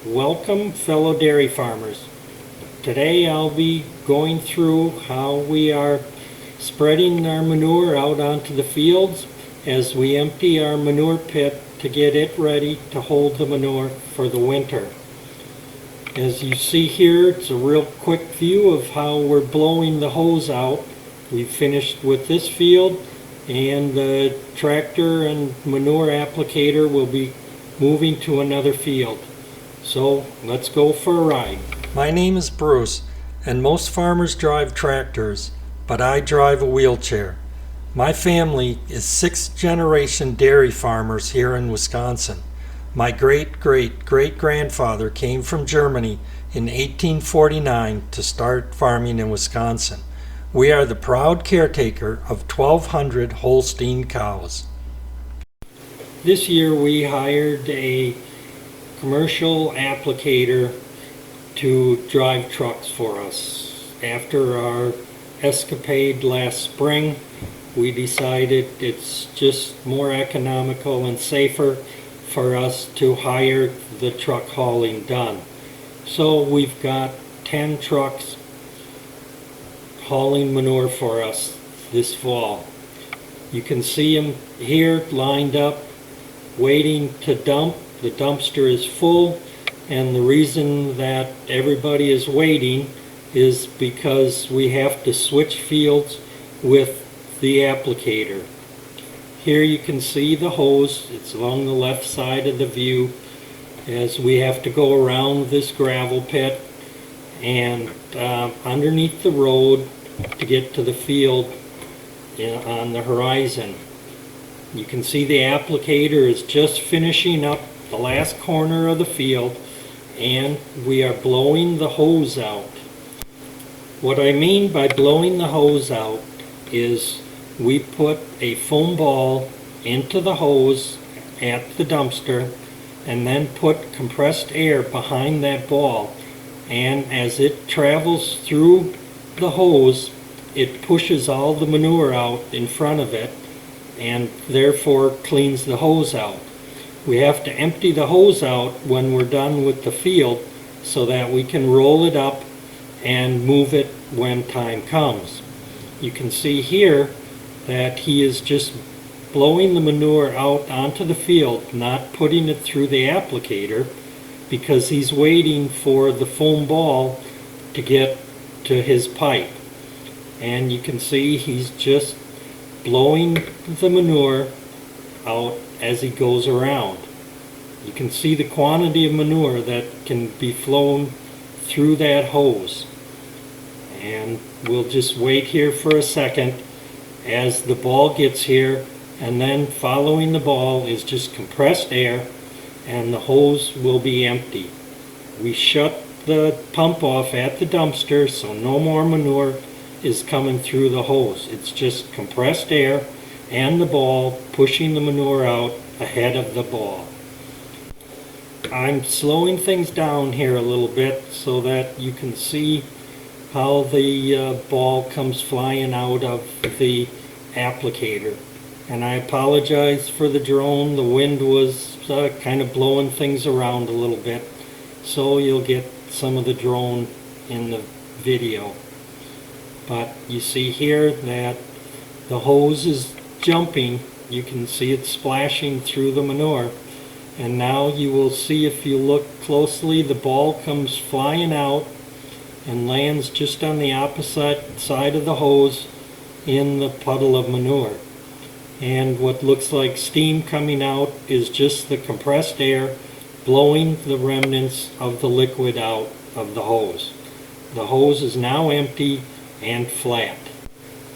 Welcome, fellow dairy farmers. Today I'll be going through how we are spreading our manure out onto the fields as we empty our manure pit to get it ready to hold the manure for the winter. As you see here, it's a real quick view of how we're blowing the hose out. We've finished with this field, and the tractor and manure applicator will be moving to another field. So let's go for a ride. My name is Bruce, and most farmers drive tractors, but I drive a wheelchair. My family is sixth generation dairy farmers here in Wisconsin. My great-great-great-grandfather came from Germany in 1849 to start farming in Wisconsin. We are the proud caretaker of 1,200 Holstein cows. This year we hired a commercial applicator to drive trucks for us. After our escapade last spring, we decided it's just more economical and safer for us to hire the truck hauling done. So we've got 10 trucks hauling manure for us this fall. You can see them here lined up, waiting to dump. The dumpster is full, and the reason that everybody is waiting is because we have to switch fields with the applicator. Here you can see the hose. It's along the left side of the view as we have to go around this gravel pit and underneath the road to get to the field on the horizon. You can see the applicator is just finishing up the last corner of the field, and we are blowing the hose out. What I mean by blowing the hose out is we put a foam ball into the hose at the dumpster and then put compressed air behind that ball, and as it travels through the hose it pushes all the manure out in front of it and therefore cleans the hose out. We have to empty the hose out when we're done with the field so that we can roll it up and move it when time comes. You can see here that he is just blowing the manure out onto the field, not putting it through the applicator, because he's waiting for the foam ball to get to his pipe. And you can see he's just blowing the manure out as he goes around. You can see the quantity of manure that can be flown through that hose. And we'll just wait here for a second as the ball gets here, and then following the ball is just compressed air and the hose will be empty. We shut the pump off at the dumpster so no more manure is coming through the hose. It's just compressed air and the ball pushing the manure out ahead of the ball. I'm slowing things down here a little bit so that you can see how the ball comes flying out of the applicator. And I apologize for the drone. The wind was kind of blowing things around a little bit, so you'll get some of the drone in the video. But you see here that the hose is jumping. You can see it splashing through the manure, and now you will see, if you look closely, the ball comes flying out and lands just on the opposite side of the hose in the puddle of manure. And what looks like steam coming out is just the compressed air blowing the remnants of the liquid out of the hose. The hose is now empty and flat.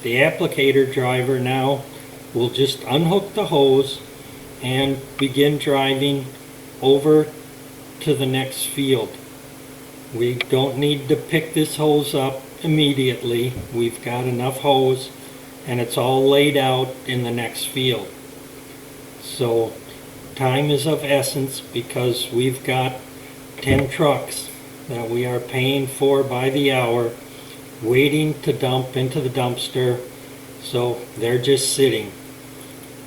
The applicator driver now will just unhook the hose and begin driving over to the next field. We don't need to pick this hose up immediately. We've got enough hose and it's all laid out in the next field. So time is of essence because we've got 10 trucks that we are paying for by the hour waiting to dump into the dumpster, so they're just sitting.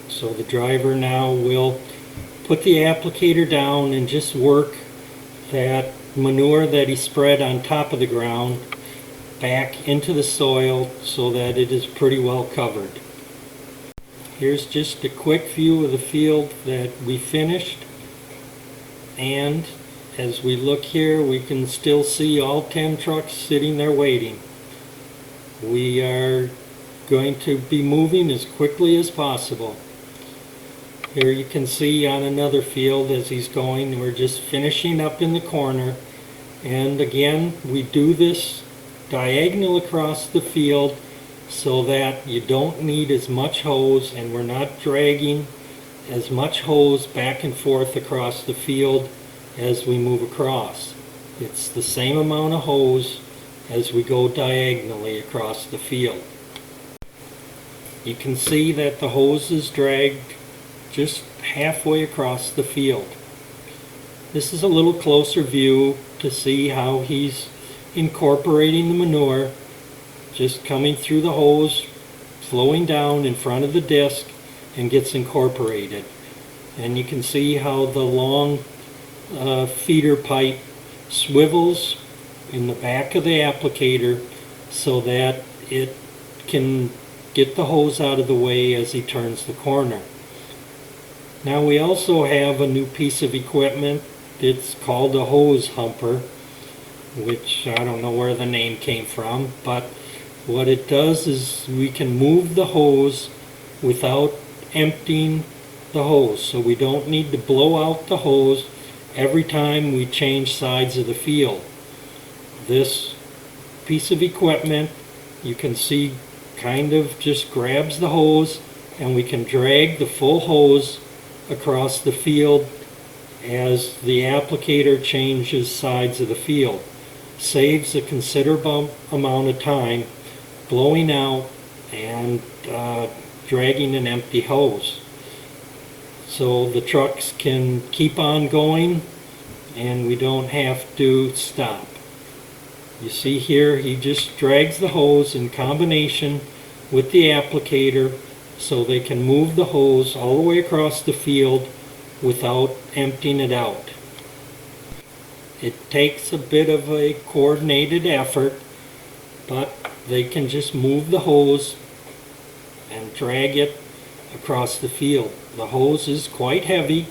So the driver now will put the applicator down and just work that manure that he spread on top of the ground back into the soil so that it is pretty well covered. Here's just a quick view of the field that we finished, and as we look here we can still see all 10 trucks sitting there waiting. We are going to be moving as quickly as possible. Here you can see on another field as he's going, we're just finishing up in the corner, and again we do this diagonal across the field so that you don't need as much hose and we're not dragging as much hose back and forth across the field as we move across. It's the same amount of hose as we go diagonally across the field. You can see that the hose is dragged just halfway across the field. This is a little closer view to see how he's incorporating the manure, just coming through the hose, flowing down in front of the disc, and gets incorporated. And you can see how the long feeder pipe swivels in the back of the applicator so that it can get the hose out of the way as he turns the corner. Now we also have a new piece of equipment. It's called a hose humper, which I don't know where the name came from, but what it does is we can move the hose without emptying the hose. So we don't need to blow out the hose every time we change sides of the field. This piece of equipment, you can see, kind of just grabs the hose, and we can drag the full hose across the field as the applicator changes sides of the field. Saves a considerable amount of time blowing out and dragging an empty hose. So the trucks can keep on going and we don't have to stop. You see here he just drags the hose in combination with the applicator so they can move the hose all the way across the field without emptying it out. It takes a bit of a coordinated effort, but they can just move the hose and drag it across the field. The hose is quite heavy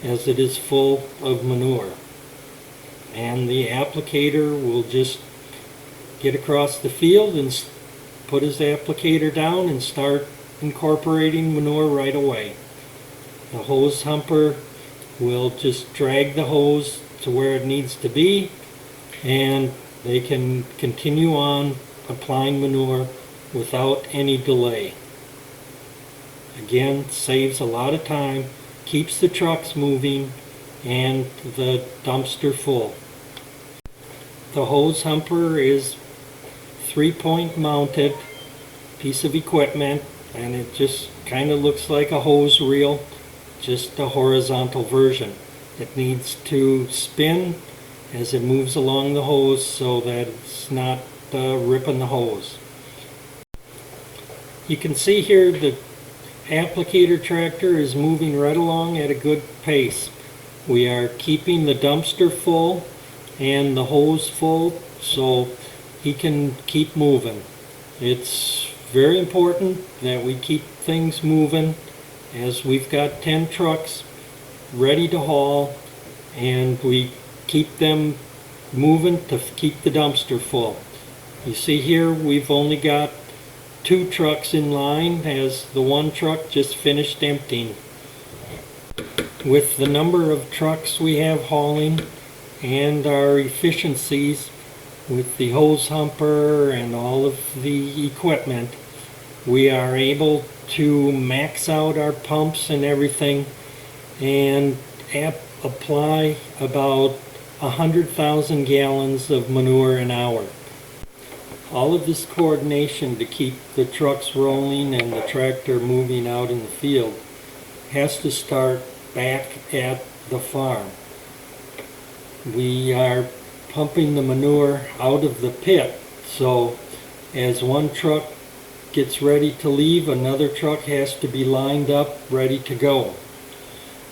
as it is full of manure, and the applicator will just get across the field and put his applicator down and start incorporating manure right away. The hose humper will just drag the hose to where it needs to be, and they can continue on applying manure without any delay. Again, saves a lot of time, keeps the trucks moving and the dumpster full. The hose humper is 3-point mounted piece of equipment, and it just kind of looks like a hose reel, just a horizontal version. It needs to spin as it moves along the hose so that it's not ripping the hose. You can see here the applicator tractor is moving right along at a good pace. We are keeping the dumpster full and the hose full so he can keep moving. It's very important that we keep things moving as we've got 10 trucks ready to haul, and we keep them moving to keep the dumpster full. You see here we've only got 2 trucks in line as the one truck just finished emptying. With the number of trucks we have hauling and our efficiencies with the hose humper and all of the equipment, we are able to max out our pumps and everything and apply about 100,000 gallons of manure an hour. All of this coordination to keep the trucks rolling and the tractor moving out in the field has to start back at the farm. We are pumping the manure out of the pit, so as one truck gets ready to leave, another truck has to be lined up ready to go.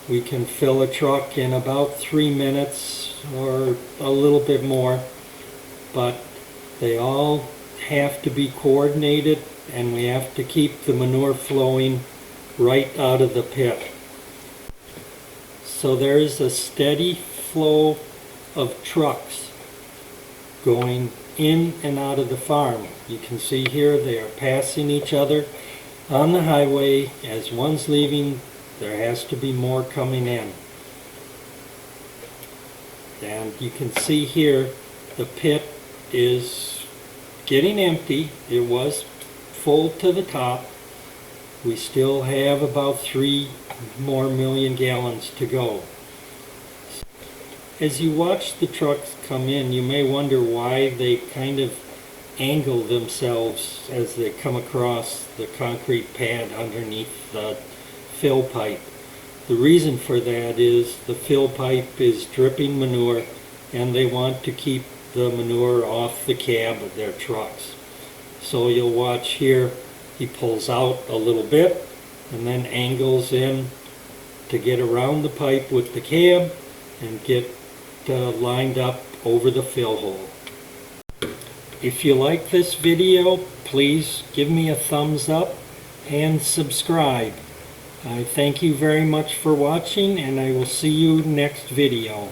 We can fill a truck in about 3 minutes or a little bit more, but they all have to be coordinated, and we have to keep the manure flowing right out of the pit. So there is a steady flow of trucks going in and out of the farm. You can see here they are passing each other on the highway. As one's leaving, there has to be more coming in. And you can see here the pit is getting empty. It was full to the top. We still have about 3 more million gallons to go. As you watch the trucks come in, you may wonder why they kind of angle themselves as they come across the concrete pad underneath the fill pipe. The reason for that is the fill pipe is dripping manure, and they want to keep the manure off the cab of their trucks. So you'll watch here, he pulls out a little bit and then angles in to get around the pipe with the cab and get lined up over the fill hole. If you like this video, please give me a thumbs up and subscribe. I thank you very much for watching, and I will see you next video.